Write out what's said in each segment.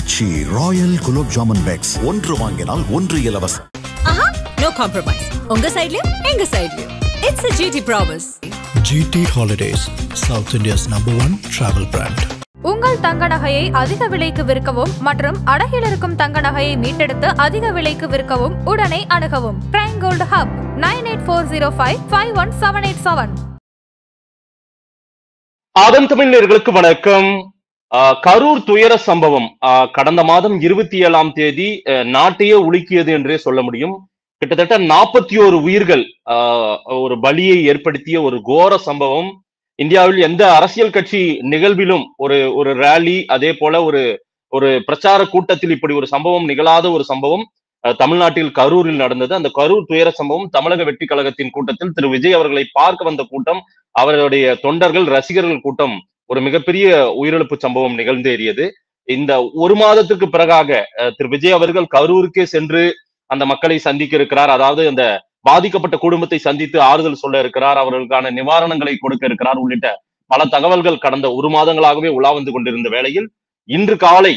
ஆச்சி Royal gulab jamun packs ஒன்று வாங்கினால் ஒன்று இலவசம். No compromise. உங்க சைடுலயும் எங்க சைடுலயும். It's a GT promise. GT Holidays, South India's #1 travel brand. உங்கள் தங்க நகையை அதிக விலைக்கு விற்கவும் மற்றும் அடகில் இருக்கும் தங்க நகையை மீட்டெடுத்து அதிக விலைக்கு விற்கவும் உடனே அணுகவும். Prime gold hub 9840551787. ஆதன் தமிழர்களுக்கு வணக்கம். கரூர் துயர சம்பவம் கடந்த மாதம் 27ஆம் தேதி நாட்டையே உலுக்கியது என்றே சொல்ல முடியும். கிட்டத்தட்ட 41 உயிர்கள் ஒரு பலியை ஏற்படுத்திய ஒரு கோர சம்பவம். இந்தியாவில் எந்த அரசியல் கட்சி நிகழ்விலும் ஒரு ரேலி, அதே போல ஒரு பிரச்சார கூட்டத்தில் இப்படி ஒரு சம்பவம் நிகழாத ஒரு சம்பவம் தமிழ்நாட்டில் கரூரில் நடந்தது. அந்த கரூர் துயர சம்பவம் தமிழக வெற்றி கழகத்தின் கூட்டத்தில் திரு விஜய் அவர்களை பார்க்க வந்த கூட்டம், அவருடைய தொண்டர்கள் ரசிகர்கள் கூட்டம் ஒரு மிகப்பெரிய உயிரிழப்பு சம்பவம் நிகழ்ந்தேறியது. இந்த ஒரு மாதத்திற்கு பிறகாக திரு விஜய் அவர்கள் கரூருக்கே சென்று அந்த மக்களை சந்திக்க இருக்கிறார். அதாவது அந்த பாதிக்கப்பட்ட குடும்பத்தை சந்தித்து ஆறுதல் சொல்ல இருக்கிறார், அவர்களுக்கான நிவாரணங்களை கொடுக்க இருக்கிறார் உள்ளிட்ட பல தகவல்கள் கடந்த ஒரு மாதங்களாகவே உலா வந்து கொண்டிருந்த வேளையில் இன்று காலை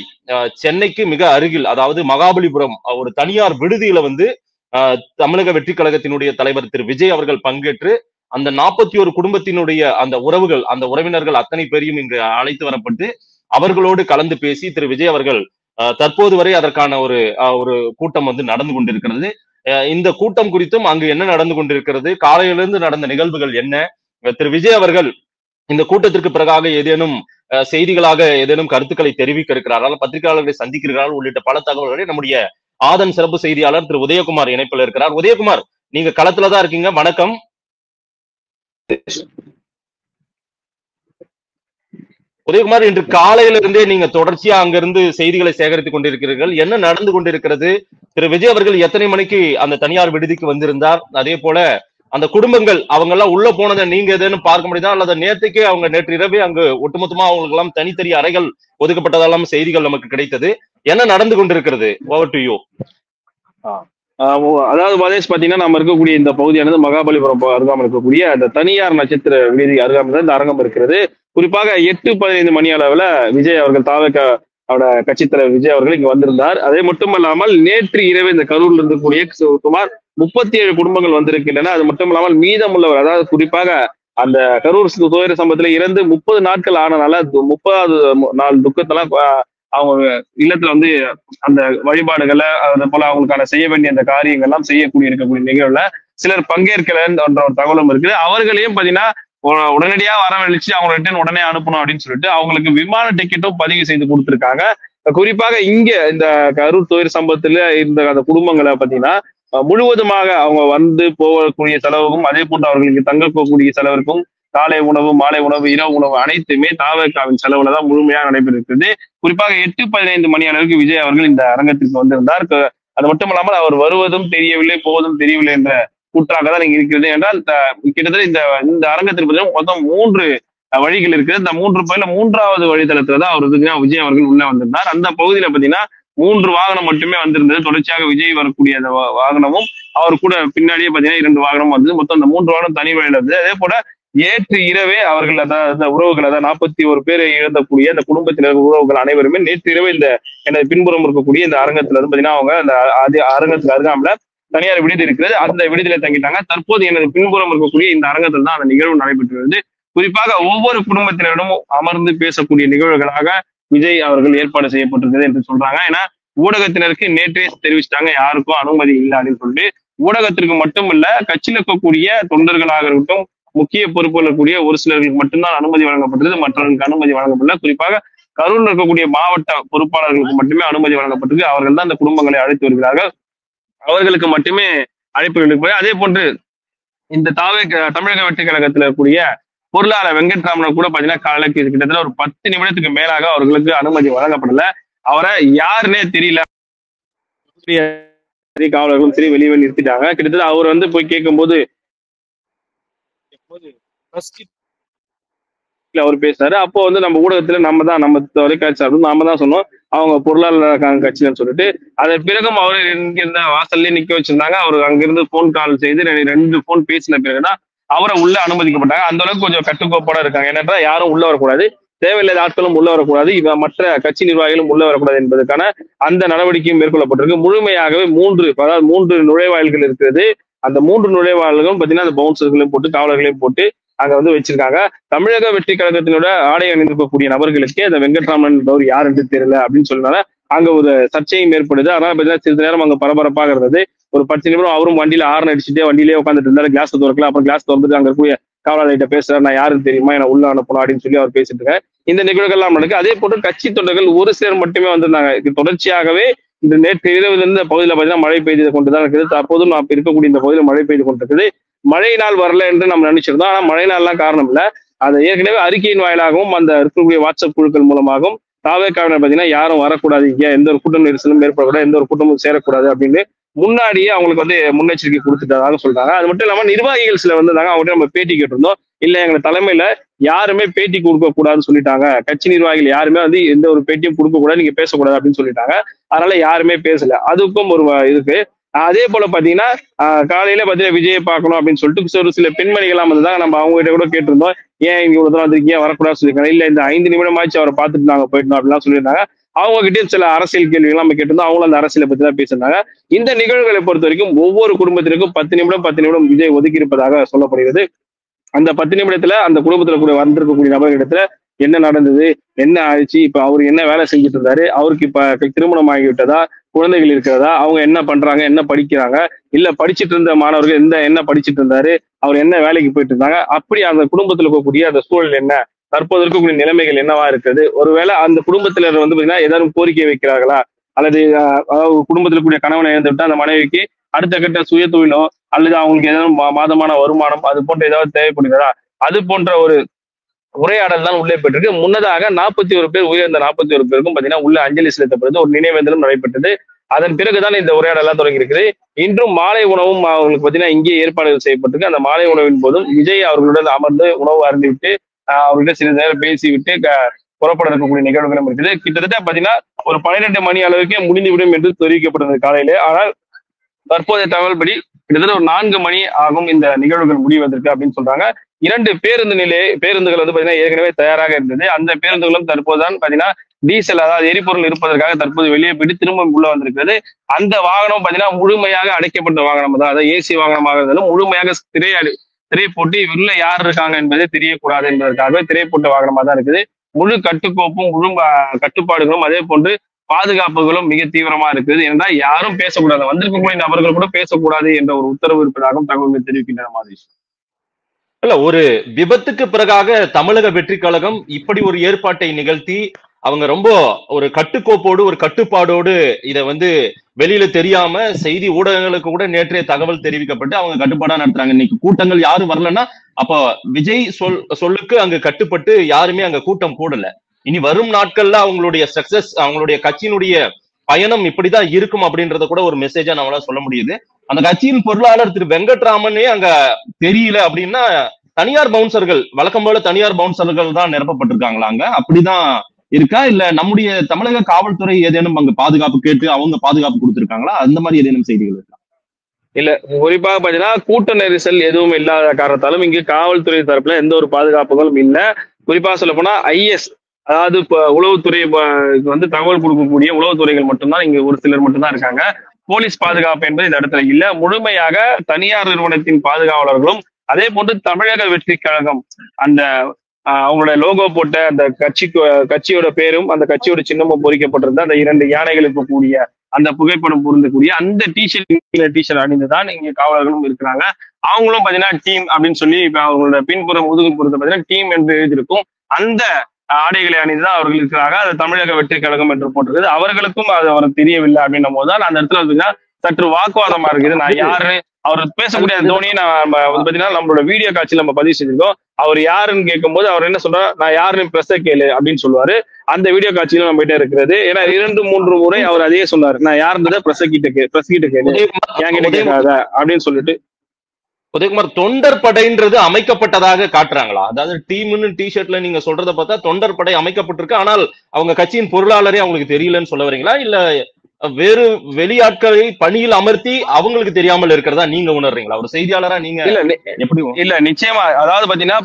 சென்னைக்கு மிக அருகில், அதாவது மகாபலிபுரம் ஒரு தனியார் விடுதியில தமிழக வெற்றி கழகத்தினுடைய தலைவர் திரு விஜய் அவர்கள் பங்கேற்று அந்த 41 குடும்பத்தினுடைய அந்த உறவினர்கள் அத்தனை பேரையும் இங்கு அழைத்து வரப்பட்டு அவர்களோடு கலந்து பேசி திரு விஜய் அவர்கள் தற்போது வரை அதற்கான ஒரு கூட்டம் நடந்து கொண்டிருக்கிறது. இந்த கூட்டம் குறித்தும் அங்கு என்ன நடந்து கொண்டிருக்கிறது, காலையிலிருந்து நடந்த நிகழ்வுகள் என்ன, திரு விஜய் அவர்கள் இந்த கூட்டத்திற்கு பிறகாக ஏதேனும் செய்திகளாக ஏதேனும் கருத்துக்களை தெரிவிக்க இருக்கிறார்கள், பத்திரிகையாளர்களை சந்திக்கிறார்கள் உள்ளிட்ட பல தகவல்களை நம்முடைய ஆதன் சிறப்பு செய்தியாளர் திரு உதயகுமார் இணைப்பில் இருக்கிறார். உதயகுமார், நீங்க களத்துலதான் இருக்கீங்க, வணக்கம். உதயகுமார், இன்று காலையிலிருந்தே நீங்க தொடர்ச்சியா அங்கிருந்து செய்திகளை சேகரித்துக் கொண்டிருக்கிறீர்கள். என்ன நடந்து கொண்டிருக்கிறது? திரு விஜய் அவர்கள் எத்தனை மணிக்கு அந்த தனியார் விடுதிக்கு வந்திருந்தார்? அதே போல அந்த குடும்பங்கள் அவங்க எல்லாம் உள்ள போனதை நீங்க ஏதேனும் பார்க்க முடியுதா, அல்லது நேற்றுக்கே அவங்க நேற்று இரவே அங்கு ஒட்டுமொத்தமா அவங்களுக்கு எல்லாம் தனித்தனி அறைகள் ஒதுக்கப்பட்டதெல்லாம் செய்திகள் நமக்கு கிடைத்தது. என்ன நடந்து கொண்டிருக்கிறது? Over to you. அதாவது மதேஷ் பாத்தீங்கன்னா, நம்ம இருக்கக்கூடிய இந்த பகுதியானது மகாபலிபுரம் அருகாமல் இருக்கக்கூடிய அந்த தனியார் நட்சத்திர விடுதி அருகாமல் இந்த அரங்கம் இருக்கிறது. குறிப்பாக 8:15 மணி அளவுல விஜய் அவர்கள் அவரோட கட்சி தலைவர் விஜய் அவர்கள் இங்க வந்திருந்தார். அதே மட்டுமல்லாமல் நேற்று இரவு இந்த கரூர்ல இருக்கக்கூடிய சுமார் 37 குடும்பங்கள் வந்திருக்கின்றன. அது மட்டும் இல்லாமல் மீதமுள்ளவர், அதாவது குறிப்பாக அந்த கரூர் துயர சம்பவத்துல இறந்து 30 நாட்கள் ஆனனால 30வது நாள் துக்கத்தெல்லாம் அவங்க இல்லத்துல அந்த வழிபாடுகளை அதே போல அவங்களுக்கான செய்ய வேண்டிய அந்த காரியங்கள்லாம் இருக்கக்கூடிய நிகழ்வுல சிலர் பங்கேற்கலன்ற ஒரு தகவலும் இருக்குது. அவர்களையும் பாத்தீங்கன்னா உடனடியா வரவழைச்சு அவங்க ரிட்டர்ன் உடனே அனுப்பணும் அப்படின்னு சொல்லிட்டு அவங்களுக்கு விமான டிக்கெட்டும் பதிவு செய்து கொடுத்திருக்காங்க. குறிப்பாக இங்க இந்த கரூர் துயர சம்பவத்துல இருந்த அந்த குடும்பங்களை பாத்தீங்கன்னா முழுவதுமாக அவங்க போகக்கூடிய செலவுக்கும், அதே போன்று அவர்களுக்கு தங்கக்கூடிய செலவிற்கும், காலை உணவு, மாலை உணவு, இரவு உணவு அனைத்துமே தாவேகாவின் செலவுல தான் முழுமையாக நடைபெற்றிருக்கிறது. குறிப்பாக 8:15 மணி அளவுக்கு விஜய் அவர்கள் இந்த அரங்கத்திற்கு வந்திருந்தார். அது மட்டும் இல்லாமல் அவர் வருவதும் தெரியவில்லை, போவதும் தெரியவில்லை என்ற கூற்றாக தான் இங்க இருக்கிறது. என்றால் கிட்டத்தட்ட இந்த அரங்கத்திற்கு மொத்தம் 3 வழிகள் இருக்குது. இந்த 3 பகுதியில 3வது வழித்தளத்துலதான் விஜய் அவர்கள் உள்ள வந்திருந்தார். அந்த பகுதியில பாத்தீங்கன்னா 3 வாகனம் மட்டுமே வந்திருந்தது. தொடர்ச்சியாக விஜய் வரக்கூடிய அந்த வாகனமும் அவர் கூட பின்னாடியே பாத்தீங்கன்னா 2 வாகனம் வந்தது. மொத்தம் அந்த 3 வாகனம் தனி வழியில இருந்தது. அதே போல நேற்று இரவே அவர்கள் அந்த உறவுகள், அதாவது 41 பேரை இழந்தக்கூடிய அந்த குடும்பத்தினர் உறவுகள் அனைவருமே நேற்று இரவே எனது பின்புறம் இருக்கக்கூடிய இந்த அரங்கத்துல பாத்தீங்கன்னா அவங்க அந்த அரங்கத்துக்கு அருகாமல தனியார் விடுதி இருக்கிறது, அந்த விடுதியில தங்கிட்டாங்க. தற்போது எனது பின்புறம் இருக்கக்கூடிய இந்த அரங்கத்தில் தான் அந்த நிகழ்வு நடைபெற்று குறிப்பாக ஒவ்வொரு குடும்பத்தினரிடமும் அமர்ந்து பேசக்கூடிய நிகழ்வுகளாக விஜய் அவர்கள் ஏற்பாடு செய்யப்பட்டிருக்கிறது என்று சொல்றாங்க. ஏன்னா ஊடகத்தினருக்கு நேற்றே தெரிவிச்சிட்டாங்க யாருக்கும் அனுமதி இல்லை அப்படின்னு சொல்லிட்டு. ஊடகத்திற்கு மட்டும் இல்ல, கட்சியில் இருக்கக்கூடிய தொண்டர்களாக இருக்கட்டும், முக்கிய பொறுப்புகள் இருக்கக்கூடிய ஒரு சிலர்களுக்கு மட்டும்தான் அனுமதி வழங்கப்பட்டது, மற்றவர்களுக்கு அனுமதி வழங்கப்படல. குறிப்பாக கரூர்ல இருக்கக்கூடிய மாவட்ட பொறுப்பாளர்களுக்கு மட்டுமே அனுமதி வழங்கப்பட்டிருக்கு. அவர்கள் தான் அந்த குடும்பங்களை அழைத்து வருகிறார்கள், அவர்களுக்கு மட்டுமே அழைப்பு விடுக்கப்படுது. அதே போன்று இந்த தமிழக வெற்றி கழகத்தில் இருக்கக்கூடிய பொருளாளர் வெங்கட்ராமன் கூட பாத்தீங்கன்னா காலைக்கு கிட்டத்தட்ட ஒரு 10 நிமிடத்துக்கு மேலாக அவர்களுக்கு அனுமதி வழங்கப்படல. அவரை யாருன்னே தெரியல, காவலர்களும் சரி வெளியே நிறுத்திட்டாங்க. கிட்டத்தட்ட அவர் போய் கேட்கும்போது அவர் பேசுறாரு. அப்போ நம்ம ஊடகத்துல நம்ம தொலைக்காட்சி நாம தான் சொன்னோம் அவங்க பொருளாளர் கட்சின்னு சொல்லிட்டு. அதன் பிறகும் அவரு இங்கிருந்த வாசல்லே நிக்க வச்சிருந்தாங்க. அவரு அங்கிருந்து போன் கால் செய்து 2 போன் பேசின பிறகுதான் அவரை உள்ள அனுமதிக்கப்பட்டாங்க. அந்த அளவுக்கு கொஞ்சம் கட்டுக்கோப்போட இருக்காங்க. என்னன்னா யாரும் உள்ள வரக்கூடாது, தேவையில்லாத ஆட்களும் உள்ள வரக்கூடாது, இவ மற்ற கட்சி நிர்வாகிகளும் உள்ள வரக்கூடாது என்பதற்கான அந்த நடவடிக்கையும் மேற்கொள்ளப்பட்டிருக்கு. முழுமையாகவே அதாவது 3 நுழைவாயில்கள் இருக்கிறது. அந்த 3 நுழைவாயில்களும் பாத்தீங்கன்னா அந்த பவுன்சர்களையும் போட்டு காவலர்களையும் போட்டு அங்க வந்து வச்சிருக்காங்க. தமிழக வெற்றி கழகத்தினோட ஆடை அணிந்திருக்கக்கூடிய நபர்களுக்கே அந்த வெங்கட்ராமன் என்பவர் யார் என்று தெரியல அப்படின்னு சொன்னால அங்க ஒரு சர்ச்சையும் ஏற்படுது. அதனால பாத்தீங்கன்னா சிறிது நேரம் அங்க பரபரப்பாக இருந்தது. ஒரு 10 நிமிடம் அவரும் வண்டியில ஹார்ன் அடிச்சுட்டே வண்டியிலே உட்காந்துட்டு இருந்தாரு. கிளாஸ் திறக்கல. அப்புறம் கிளாஸ் திறந்துட்டு அங்க இருக்கக்கூடிய காவலர்கிட்ட பேசுறாரு, நான் யாருக்கு தெரியுமா, என்ன உள்ள அனுப்பணும் அப்படின்னு சொல்லி அவர் பேசிட்டு இருக்காரு. இந்த நிகழ்வுகள்லாம் நடக்கு. அதே போன்று கட்சி தொண்டர்கள் ஒரு சிலர் மட்டுமே வந்திருந்தாங்க. இது தொடர்ச்சியாகவே இந்த நேற்று இரவுல இருந்து பகுதியில் பாத்தீங்கன்னா மழை பெய்து கொண்டுதான் இருக்குது. தற்போதும் நாம் இருக்கக்கூடிய இந்த பகுதியில் மழை பெய்து கொண்டிருக்குது. மழை நாள் வரல என்று நம்ம நினைச்சிருந்தோம். ஆனா மழை நாள்லாம் காரணம் இல்ல. அதை ஏற்கனவே அறிக்கையின் வாயிலாகவும் அந்த இருக்கக்கூடிய வாட்ஸ்அப் குழுக்கள் மூலமாகவும் தாவேக்காவினர் பாத்தீங்கன்னா யாரும் வரக்கூடாது, இங்க எந்த ஒரு கூட்டம் நெரிசலும் ஏற்படக்கூடாது, எந்த ஒரு கூட்டமும் சேரக்கூடாது அப்படின்னு முன்னாடியே அவங்களுக்கு வந்து முன்னெச்சரிக்கை கொடுத்துட்டதாக சொல்றாங்க. அது மட்டும் இல்லாம நிர்வாகிகள் சில வந்தாங்க. அவங்ககிட்ட நம்ம பேட்டி கேட்டிருந்தோம். இல்ல எங்க தலைமையில யாருமே பேட்டி கொடுக்க கூடாதுன்னு சொல்லிட்டாங்க, கட்சி நிர்வாகிகள் யாருமே வந்து எந்த ஒரு பேட்டியும் கொடுக்க கூடாது, நீங்க பேசக்கூடாது அப்படின்னு சொல்லிட்டாங்க. அதனால யாருமே பேசல. அதுக்கும் ஒரு இருக்கு. அதே போல பாத்தீங்கன்னா காலையில பாத்தீங்கன்னா விஜயை பார்க்கணும் அப்படின்னு சொல்லிட்டு ஒரு சில பெண்மணிகளாம் வந்ததாங்க. நம்ம அவங்க கிட்ட கூட கேட்டிருந்தோம், ஏன் இங்க இவ்வளவு தூரம் வந்திருக்கீங்க, வரக்கூடாது சொல்லியிருக்காங்க. இல்ல இந்த 5 நிமிடமாச்சு அவரை பார்த்துட்டு நாங்க போயிட்டோம் அப்படிலாம் சொல்லியிருந்தாங்க. அவங்க கிட்டே சில அரசியல் கேள்விகள் நம்ம கேட்டிருந்தோம். அவங்களும் அந்த அரசியலை பத்தி தான் பேசியிருந்தாங்க. இந்த நிகழ்வுகளை பொறுத்த வரைக்கும் ஒவ்வொரு குடும்பத்திற்கும் 10 நிமிடம் விஜய் ஒதுக்கி இருப்பதாக சொல்லப்படுகிறது. அந்த 10 நிமிடத்துல அந்த குடும்பத்துல கூட வந்திருக்கக்கூடிய நபர்களிடத்துல என்ன நடந்தது, என்ன ஆயிடுச்சு, இப்ப அவரு என்ன வேலை செஞ்சுட்டு இருந்தாரு, அவருக்கு இப்ப திருமணம் ஆகிவிட்டதா, குழந்தைகள் இருக்கிறதா, அவங்க என்ன பண்றாங்க, என்ன படிக்கிறாங்க, இல்ல படிச்சுட்டு இருந்த மாணவர்கள் என்ன படிச்சுட்டு இருந்தாரு, அவர் என்ன வேலைக்கு போயிட்டு இருந்தாங்க, அப்படி அந்த குடும்பத்துல இருக்கக்கூடிய அந்த சூழல் என்ன, தற்போது இருக்கக்கூடிய நிலைமைகள் என்னவா இருக்குது, ஒருவேளை அந்த குடும்பத்தினர் வந்து பாத்தீங்கன்னா ஏதாவது கோரிக்கை வைக்கிறார்களா, அல்லது குடும்பத்தில் கூடிய கணவனை இழந்து விட்டு அந்த மனைவிக்கு அடுத்த கட்ட சுய தொழிலோ அல்லது அவங்களுக்கு ஏதாவது மாதமான வருமானம் அது போன்ற ஏதாவது தேவைப்படுகிறதா, அது போன்ற ஒரு உரையாடல் தான் உள்ளே பெற்றிருக்கு. முன்னதாக 41 பேர் உயர்ந்த 41 பேருக்கும் பாத்தீங்கன்னா உள்ள அஞ்சலி செலுத்தப்படுது. ஒரு நினைவேந்தலும் நடைபெற்றது. அதன் பிறகுதான் இந்த உரையாடலாம் தொடங்கி இருக்குது. இன்றும் மாலை உணவும் அவங்களுக்கு பாத்தீங்கன்னா இங்கே ஏற்பாடுகள் செய்யப்பட்டிருக்கு. அந்த மாலை உணவின் போதும் விஜய் அவர்களுடன் அமர்ந்து உணவு அருந்திவிட்டு அவர்கிட்ட சிறிது நேரம் பேசிவிட்டு புறப்பட இருக்கக்கூடிய நிகழ்வுகளும் இருக்குது. கிட்டத்தட்ட பாத்தீங்கன்னா ஒரு 12 மணி அளவுக்கே முடிந்துவிடும் என்று தெரிவிக்கப்பட்டது காலையிலே. ஆனால் தற்போதைய தகவல்படி கிட்டத்தட்ட ஒரு 4 மணி ஆகும் இந்த நிகழ்வுகள் முடிவதற்கு அப்படின்னு சொல்றாங்க. 2 பேருந்துகள் வந்து பாத்தீங்கன்னா ஏற்கனவே தயாராக இருந்தது. அந்த பேருந்துகளும் தற்போதுதான் பாத்தீங்கன்னா டீசல் அதாவது எரிபொருள் இருப்பதற்காக தற்போது வெளியே போயிட்டு திரும்ப உள்ள வந்திருக்கிறது. அந்த வாகனம் பாத்தீங்கன்னா முழுமையாக அடைக்கப்பட்ட வாகனம் தான், அதாவது ஏசி வாகனமாக இருந்தாலும் முழுமையாக திரை போட்டு உள்ள யார் இருக்காங்க என்பதே தெரியக்கூடாது என்பதற்காக திரை போட்ட வாகனமா தான் இருக்குது. முழு கட்டுக்கோப்பும் முழு கட்டுப்பாடுகளும் அதே போன்று பாதுகாப்புகளும் மிக தீவிரமா இருக்குது. என்றால் யாரும் பேசக்கூடாது, வந்திருக்கக்கூடிய நபர்கள் கூட பேசக்கூடாது என்ற ஒரு உத்தரவு இருப்பதாகவும் தகவல்கள் தெரிவிக்கின்றன. மாதிரி இல்ல, ஒரு விபத்துக்கு பிறகாக தமிழக வெற்றி கழகம் இப்படி ஒரு ஏற்பாட்டை நிகழ்த்தி அவங்க ரொம்ப ஒரு கட்டுக்கோப்போடு ஒரு கட்டுப்பாடோடு இதை வந்து வெளியில தெரியாம செய்தி ஊடகங்களுக்கு கூட நேற்றைய தகவல் தெரிவிக்கப்பட்டு அவங்க கட்டுப்பாடா நடத்துறாங்க. இன்னைக்கு கூட்டங்கள் யாரும் வரலன்னா அப்ப விஜய் சொல்லுக்கு அங்க கட்டுப்பட்டு யாருமே அங்க கூட்டம் கூடல. இனி வரும் நாட்கள்ல அவங்களுடைய சக்சஸ், அவங்களுடைய கட்சியினுடைய பயணம் இப்படிதான் இருக்கும் அப்படின்றத கூட ஒரு மெசேஜா நம்மளால சொல்ல முடியுது. அந்த கட்சியின் பொருளாளர் திரு வெங்கட்ராமனே அங்க தெரியல அப்படின்னா தனியார் பவுன்சர்கள், வழக்கம் போல தனியார் பவுன்சர்கள் தான் நிரப்பப்பட்டிருக்காங்களா அங்க, அப்படிதான் இருக்கா? இல்ல நம்முடைய தமிழக காவல்துறை ஏதேனும் அங்க பாதுகாப்பு கேட்டு அவங்க பாதுகாப்பு கொடுத்திருக்காங்களா? அந்த மாதிரி ஏதேனும் செய்திகள் இருக்கா? இல்ல, குறிப்பாக பாத்தீங்கன்னா கூட்ட நெரிசல் எதுவும் இல்லாத காரணத்தாலும் இங்கு காவல்துறை தரப்புல எந்த ஒரு பாதுகாப்புகளும் இல்ல. குறிப்பாக சொல்ல போனா IS அதாவது இப்ப உளவுத்துறை வந்து தகவல் கொடுக்கக்கூடிய உளவுத்துறைகள் மட்டும்தான் இங்க ஒரு சிலர் மட்டும்தான் இருக்காங்க. போலீஸ் பாதுகாப்பு என்பது இந்த இடத்துல இல்ல. முழுமையாக தனியார் நிறுவனத்தின் பாதுகாவலர்களும் அதே போன்று தமிழக வெற்றி கழகம் அந்த அவங்களோட லோகோ போட்ட அந்த கட்சியோட பேரும் அந்த கட்சியோட சின்னமும் பொறிக்கப்பட்டிருந்த அந்த 2 யானைகள் இருக்கக்கூடிய அந்த புகைப்படம் பொருந்தக்கூடிய அந்த டிஷர்ட் அணிந்துதான் இங்க காவலர்களும் இருக்கிறாங்க. அவங்களும் பாத்தீங்கன்னா டீம் அப்படின்னு சொல்லி இப்ப அவங்களோட பின்புறம் முதுகு பொறுத்த பாத்தீங்கன்னா டீம் என்று எழுதியிருக்கும். அந்த ஆடைகளை அணிந்துதான் அவர்கள் இருக்கிறாங்க. அது தமிழக வெற்றி கழகம் என்று போட்டிருக்குது. அவர்களுக்கும் அது அவருக்கு தெரியவில்லை அப்படின்னும் போதுதான் அந்த இடத்துல பாத்தீங்கன்னா சற்று வாக்குவாதமா இருக்குது. நான் யாரு அவர் பேசக்கூடிய தோனியை நான் பாத்தீங்கன்னா நம்மளோட வீடியோ காட்சியில் நம்ம பதிவு செஞ்சிருக்கோம். அவர் யாருன்னு கேட்கும்போது அவர் என்ன சொல்றாரு, நான் யாருன்னு பிரச கேளு அப்படின்னு சொல்லுவாரு. அந்த வீடியோ காட்சியில நம்ம கிட்ட இருக்கிறது. ஏன்னா 2-3 முறை அவர் அதையே சொன்னாரு, நான் யாருன்றத பிரசகிட்ட கேளு, என்கிட்ட கேட்காத அப்படின்னு சொல்லிட்டு. உதயகுமார், தொண்டர் படைன்றது அமைக்கப்பட்டதாக காட்டுறாங்களா? அதாவது டீம்னு டிஷர்ட்ல நீங்க சொல்றத பார்த்தா தொண்டர் படை அமைக்கப்பட்டிருக்கு, ஆனால் அவங்க கட்சியின் பொருளாளரே அவங்களுக்கு தெரியலன்னு சொல்ல வரீங்களா? இல்ல வேறு வெளியாட்களை பணியில் அமர்த்தி அவங்களுக்கு தெரியாமல் இருக்கிறதா நீங்க உணர்றீங்களா? ஒரு செய்தியாளரா நீங்க இல்ல எப்படி? இல்ல, நிச்சயமா. அதாவது பாத்தீங்கன்னா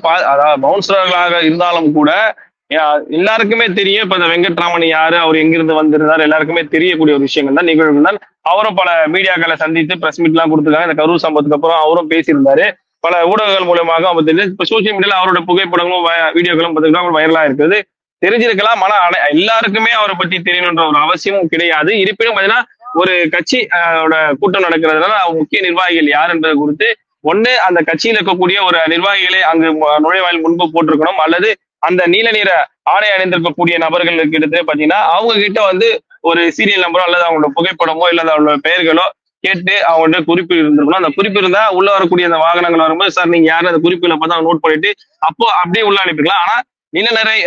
பவுன்சர்களாக இருந்தாலும் கூட எல்லாருக்குமே தெரியும். இப்ப இந்த வெங்கட்ராமன் யாரு, அவர் எங்கிருந்து வந்திருந்தார், எல்லாருக்குமே தெரியக்கூடிய ஒரு விஷயங்கள் தான், நிகழ்வுகள் தான். அவரும் பல மீடியாக்களை சந்தித்து பிரஸ் மீட் எல்லாம் கொடுத்துருக்காங்க. இந்த கரூர் சம்பவத்துக்கு அப்புறம் அவரும் பேசியிருந்தாரு. பல ஊடகங்கள் மூலமாக அவங்க தெரிஞ்சு இப்ப சோசியல் மீடியால அவரோட புகைப்படங்களும் வீடியோக்களும் பார்த்தீங்கன்னா வைரலா இருக்குது. தெரிஞ்சிருக்கலாம். ஆனா எல்லாருக்குமே அவரை பத்தி தெரியணுன்ற ஒரு அவசியமும் கிடையாது. இருப்பினும் பாத்தீங்கன்னா ஒரு கட்சி கூட்டம் நடக்கிறதுனால முக்கிய நிர்வாகிகள் யார் என்பதை குறித்து ஒண்ணு அந்த கட்சியில் இருக்கக்கூடிய ஒரு நிர்வாகிகளை அங்கு நுழைவாயில் முன்பு போட்டிருக்கணும், அல்லது அந்த நீல நிற ஆடை அணிந்திருக்கக்கூடிய நபர்கள் கிட்ட பாத்தீங்கன்னா அவங்க கிட்ட வந்து ஒரு சீரியல் நம்பரோ அல்லது அவங்களோட புகைப்படமோ இல்ல அவங்களோட பெயர்களோ கேட்டு அவங்கள்ட்ட குறிப்பு இருந்திருக்கணும். அந்த குறிப்பு இருந்தா உள்ள வரக்கூடிய அந்த வாகனங்கள் வரும்போது சார் நீங்க யாரும் அந்த குறிப்புகளை பார்த்தா நோட் பண்ணிட்டு அப்போ அப்படியே உள்ள அனுப்பிக்கலாம். ஆனா நிலநரை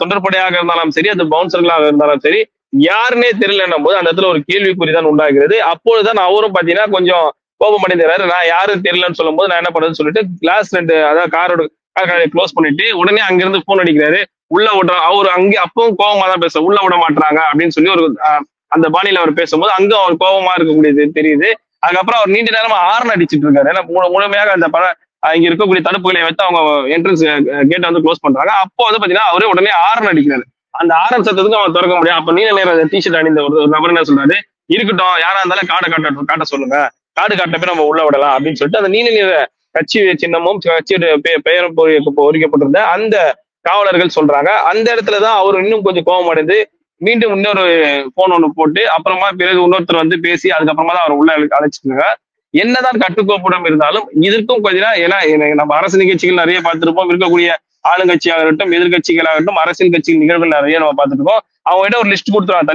தொண்டர்படையாக இருந்தாலும் சரி, அது பவுன்சர்களாக இருந்தாலும் சரி, யாருன்னே தெரியலன்னும் போது அந்த இடத்துல ஒரு கேள்விக்குறிதான் உண்டாகிறது. அப்பொழுதுதான் அவரும் பாத்தீங்கன்னா கொஞ்சம் கோபம் அடைந்தாரு. நான் யாரும் தெரியலன்னு சொல்லும் போது நான் என்ன பண்றதுன்னு சொல்லிட்டு கிளாஸ் 2 அதாவது காரோட க்ளோஸ் பண்ணிட்டு உடனே அங்கிருந்து போன் அடிக்கிறாரு. உள்ள விடுற அவரு அங்கே அப்பவும் கோபமா தான் பேச உள்ள விட மாட்டாங்க அப்படின்னு சொல்லி ஒரு அந்த பாணியில அவர் பேசும்போது அங்க அவர் கோபமா இருக்கக்கூடியது தெரியுது. அதுக்கப்புறம் அவர் நீண்ட நேரமா ஹார்ன் அடிச்சிட்டு இருக்காரு. ஏன்னா முழுமையாக அந்த இங்க இருக்கக்கூடிய தடுப்புகளை வச்சு அவங்க என்ட்ரன்ஸ் கேட்டை வந்து க்ளோஸ் பண்றாங்க. அப்போ வந்து பாத்தீங்கன்னா அவரே உடனே ஹார்ன் அடிக்கிறாரு. அந்த ஹார்ன் சத்தத்துக்கு அவன் திறக்க முடியாது. அப்ப நீல நேர டிஷர்ட் அணிந்த ஒரு நபர் என்ன சொல்றாரு, இருக்கட்டும் யாரா இருந்தாலும் காட்ட சொல்லுங்க, காடு காட்ட போய் நம்ம உள்ள விடலாம் அப்படின்னு சொல்லிட்டு அந்த நீல நிற கட்சி சின்னமும் கட்சியோட பெயரும் பொறிக்கப்பட்டிருந்த அந்த காவலர்கள் சொல்றாங்க. அந்த இடத்துலதான் அவர் இன்னும் கொஞ்சம் கோபம் அடைந்து மீண்டும் இன்னொரு போன் ஒண்ணு போட்டு அப்புறமா பிறகு இன்னொருத்தர் வந்து பேசி அதுக்கப்புறமா தான் அவர் உள்ள அழைச்சிருக்காங்க. என்னதான் கட்டுக்கோப்புடன் இருந்தாலும் இதற்கும் பாத்தீங்கன்னா ஏன்னா நம்ம அரசு நிகழ்ச்சிகள் நிறைய பார்த்திருப்போம். இருக்கக்கூடிய ஆளுங்கட்சியாக இருக்கட்டும், எதிர்கட்சிகளாகட்டும், அரசியல் கட்சிகள் நிகழ்வுகள் நிறைய நம்ம பார்த்துட்டு இருக்கோம். அவங்க கிட்ட ஒரு லிஸ்ட் கொடுத்துருவாங்க.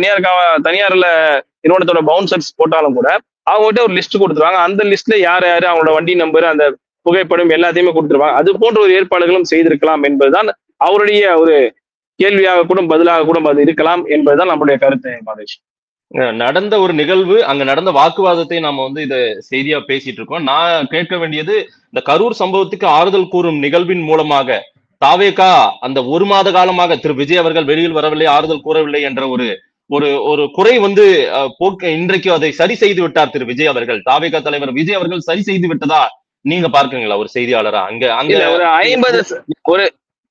தனியார்ல நிறுவனத்தோட பவுன்சர்ஸ் போட்டாலும் கூட அவங்க கிட்ட ஒரு லிஸ்ட் கொடுத்துருவாங்க. அந்த லிஸ்ட்ல யார் யாரு அவங்களோட வண்டி நம்பர், அந்த புகைப்படம் எல்லாத்தையுமே கொடுத்துருவாங்க. அது போன்ற ஒரு ஏற்பாடுகளும் செய்திருக்கலாம் என்பதுதான் அவருடைய ஒரு கேள்வியாக கூட பதிலாக கூட அது இருக்கலாம் என்பதுதான் நம்முடைய கருத்து. மாதேஷ், நடந்த ஒரு நிகழ்வு, அங்க நடந்த வாக்குவாதத்தை நாம வந்து இத செய்தியா பேசிட்டு இருக்கோம். நான் கேட்க வேண்டியது, இந்த கரூர் சம்பவத்துக்கு ஆறுதல் கூறும் நிகழ்வின் மூலமாக தாவேகா அந்த 1 மாத காலமாக திரு விஜய் அவர்கள் வெளியில் வரவில்லை, ஆறுதல் கூறவில்லை என்ற ஒரு குறை வந்து இன்றைக்கு அதை சரி செய்து விட்டார் திரு விஜய் அவர்கள். தாவேகா தலைவர் விஜய் அவர்கள் சரி செய்து விட்டதா நீங்க பார்க்கீங்களா ஒரு செய்தியாளரா? அங்க ஒரு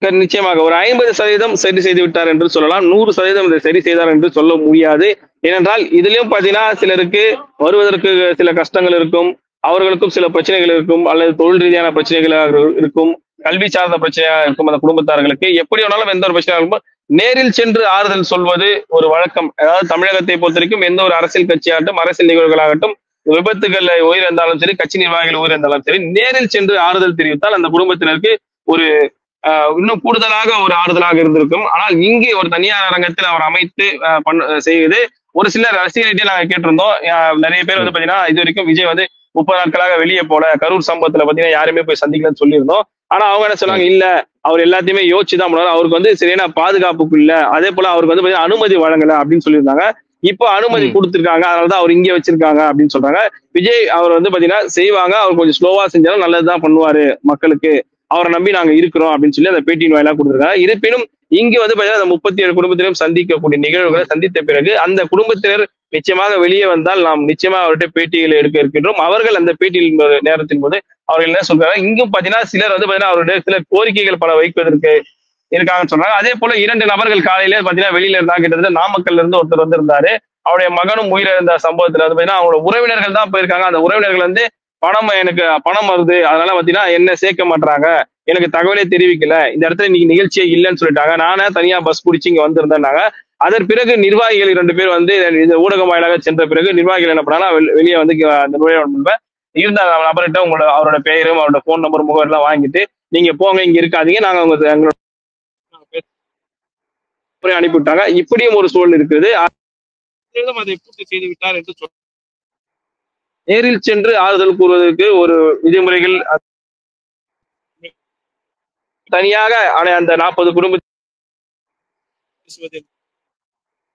50 நிச்சயமாக ஒரு 50% சரி செய்து விட்டார் என்று சொல்லலாம். 100% இதை சரி செய்தார் என்று சொல்ல முடியாது. ஏனென்றால் இதுலயும் பாத்தீங்கன்னா சிலருக்கு வருவதற்கு சில கஷ்டங்கள் இருக்கும், அவர்களுக்கும் சில பிரச்சனைகள் இருக்கும், அல்லது தொழில் ரீதியான பிரச்சனைகளாக இருக்கும், கல்வி சார்ந்த பிரச்சனையாக இருக்கும். அந்த குடும்பத்தார்களுக்கு எப்படி வேணாலும் எந்த ஒரு பிரச்சனையாக இருக்கும், நேரில் சென்று ஆறுதல் சொல்வது ஒரு வழக்கம். அதாவது தமிழகத்தை பொறுத்த வரைக்கும் எந்த ஒரு அரசியல் கட்சியாகட்டும், அரசியல் நிகழ்வுகளாகட்டும், விபத்துகள் உயிரிழந்தாலும் சரி, கட்சி நிர்வாகிகள் உயிரிழந்தாலும் சரி, நேரில் சென்று ஆறுதல் தெரிவித்தால் அந்த குடும்பத்தினருக்கு ஒரு இன்னும் கூடுதலாக ஒரு ஆறுதலாக இருந்திருக்கும். ஆனால் இங்கே ஒரு தனியார் அரங்கத்தில் அவர் அமைத்து செய்வது ஒரு சிலர் ரசிகர்கிட்டே நாங்க கேட்டிருந்தோம். நிறைய பேர் வந்து பாத்தீங்கன்னா இது வரைக்கும் விஜய் வந்து 30 நாட்களாக வெளியே போல, கரூர் சம்பவத்துல பாத்தீங்கன்னா யாருமே போய் சந்திக்கலன்னு சொல்லியிருந்தோம். ஆனா அவங்க என்ன சொன்னாங்க, இல்ல அவர் எல்லாத்தையுமே யோசிச்சுதான் பண்ணுவார், அவருக்கு வந்து சரியான பாதுகாப்புக்கு இல்ல, அதே போல அவருக்கு வந்து பாத்தீங்கன்னா அனுமதி வழங்கல அப்படின்னு சொல்லியிருந்தாங்க. இப்போ அனுமதி கொடுத்திருக்காங்க, அதனாலதான் அவர் இங்கே வச்சிருக்காங்க அப்படின்னு சொல்றாங்க. விஜய் அவர் வந்து பாத்தீங்கன்னா செய்வாங்க, அவர் கொஞ்சம் ஸ்லோவா செஞ்சாலும் நல்லதுதான் பண்ணுவாரு மக்களுக்கு, அவரை நம்பி நாங்க இருக்கிறோம் அப்படின்னு சொல்லி அந்த பேட்டியின் வாயிலாக கொடுத்துருக்காங்க. இருப்பினும் இங்க வந்து பாத்தீங்கன்னா அந்த 37 குடும்பத்தினரும் சந்திக்கக்கூடிய நிகழ்வுகளை சந்தித்த பிறகு அந்த குடும்பத்தினர் நிச்சயமாக வெளியே வந்தால் நாம் நிச்சயமாக அவர்கிட்ட பேட்டிகளை எடுக்க இருக்கின்றோம். அவர்கள் அந்த பேட்டியில் நேரத்தின் போது அவர்கள் என்ன சொல்றாங்க, இங்கும் பாத்தீங்கன்னா சிலர் வந்து பாத்தீங்கன்னா அவருடைய சில கோரிக்கைகள் பல வைப்பதற்கு இருக்காங்கன்னு சொன்னாங்க. அதே போல 2 நபர்கள் காலையில பாத்தீங்கன்னா வெளியில இருந்தாங்க. கிட்டத்தட்ட நாமக்கல்ல இருந்து ஒருத்தர் வந்திருந்தாரு. அவருடைய மகனும் உயிரிழந்த சம்பவத்துல வந்து பாத்தீங்கன்னா அவங்களோட உறவினர்கள் தான் போயிருக்காங்க. அந்த உறவினர்கள் வந்து எனக்கு பணம் வருது, அதனால பாத்தீங்கன்னா என்ன சேர்க்க மாட்டாங்க, எனக்கு தகவலே தெரிவிக்கல, இந்த இடத்துல இன்னைக்கு நிகழ்ச்சியே இல்லைன்னு சொல்லிட்டாங்க, நானே தனியா பஸ் பிடிச்சி இங்க வந்திருந்தேன்னாங்க. அதன் பிறகு நிர்வாகிகள் 2 பேர் வந்து இந்த ஊடகம் வாயிலாக சென்ற பிறகு நிர்வாகிகள் என்ன பண்ணாங்கன்னா வெளியே வந்து அந்த நுழைவு இருந்த நபர்கிட்ட அவரோட பெயரும் அவரோட போன் நம்பர் முகவரி எல்லாம் வாங்கிட்டு நீங்க போங்க, இங்க இருக்காதீங்க, நாங்க எங்களோட அனுப்பிவிட்டாங்க. இப்படியும் ஒரு சூழல் இருக்குது. அதை பூர்த்தி செய்து விட்டார் என்று சொல்ல நேரில் சென்று ஆறுதல் கூறுவதற்கு ஒரு விதிமுறைகள் தனியாக அந்த 40 குடும்ப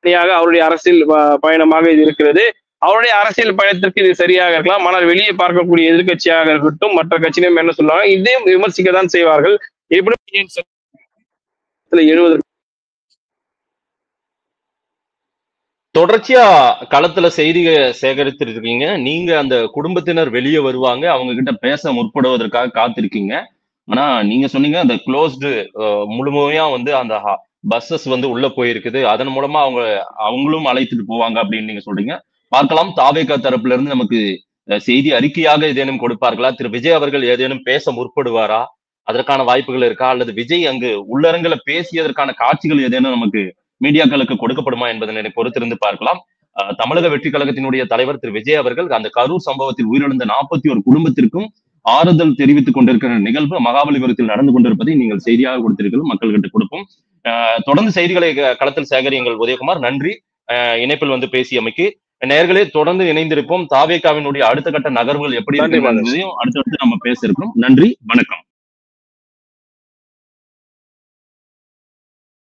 தனியாக அவருடைய அரசியல் பயணமாக இது இருக்கிறது. அவருடைய அரசியல் பயணத்திற்கு இது சரியாக இருக்கலாம். ஆனால் வெளியே பார்க்கக்கூடிய எதிர்கட்சியாக இருக்கட்டும், மற்ற கட்சியிலும் என்ன சொல்லுவாங்க, இதையும் விமர்சிக்கத்தான் செய்வார்கள். எப்படி 70 தொடர்ச்சியா களத்துல செய்தி சேகரித்து இருக்கீங்க. நீங்க அந்த குடும்பத்தினர் வெளியே வருவாங்க, அவங்க கிட்ட பேச முற்படுவதற்காக காத்திருக்கீங்க. ஆனா நீங்க சொன்னீங்க அந்த க்ளோஸ்டு முழுமையா வந்து அந்த பஸ்ஸஸ் வந்து உள்ள போயிருக்குது. அதன் மூலமா அவங்களும் அழைத்துட்டு போவாங்க அப்படின்னு நீங்க சொல்றீங்க. பார்க்கலாம் தாவேகா தரப்புல இருந்து நமக்கு செய்தி அறிக்கையாக ஏதேனும் கொடுப்பார்களா? திரு விஜய் அவர்கள் ஏதேனும் பேச முற்படுவாரா? அதற்கான வாய்ப்புகள் இருக்கா? அல்லது விஜய் அங்கு உள்ளரங்கில பேசியதற்கான காட்சிகள் ஏதேனும் நமக்கு மீடியாக்களுக்கு கொடுக்கப்படுமா என்பதனை பொறுத்திருந்து பார்க்கலாம். தமிழக வெற்றி கழகத்தினுடைய தலைவர் திரு விஜய் அவர்கள் அந்த கரூர் சம்பவத்தில் உயிரிழந்த 41 குடும்பத்திற்கும் ஆறுதல் தெரிவித்துக் கொண்டிருக்கிற நிகழ்வு மகாபலிபுரத்தில் நடந்து கொண்டிருப்பதை நீங்கள் செய்தியாக கொடுத்திருக்கிறோம். மக்கள்கிட்ட கொடுப்போம். தொடர்ந்து செய்திகளை களத்தில் சேகரியுங்கள் உதயகுமார். நன்றி இணைப்பில் வந்து பேசியமைக்கு. நேயர்களே தொடர்ந்து இணைந்திருப்போம். தாவேகாவினுடைய அடுத்த கட்ட நகர்வுகள் எப்படி இருக்கு என்பதையும் அடுத்தடுத்து நம்ம பேச இருக்கிறோம். நன்றி, வணக்கம்.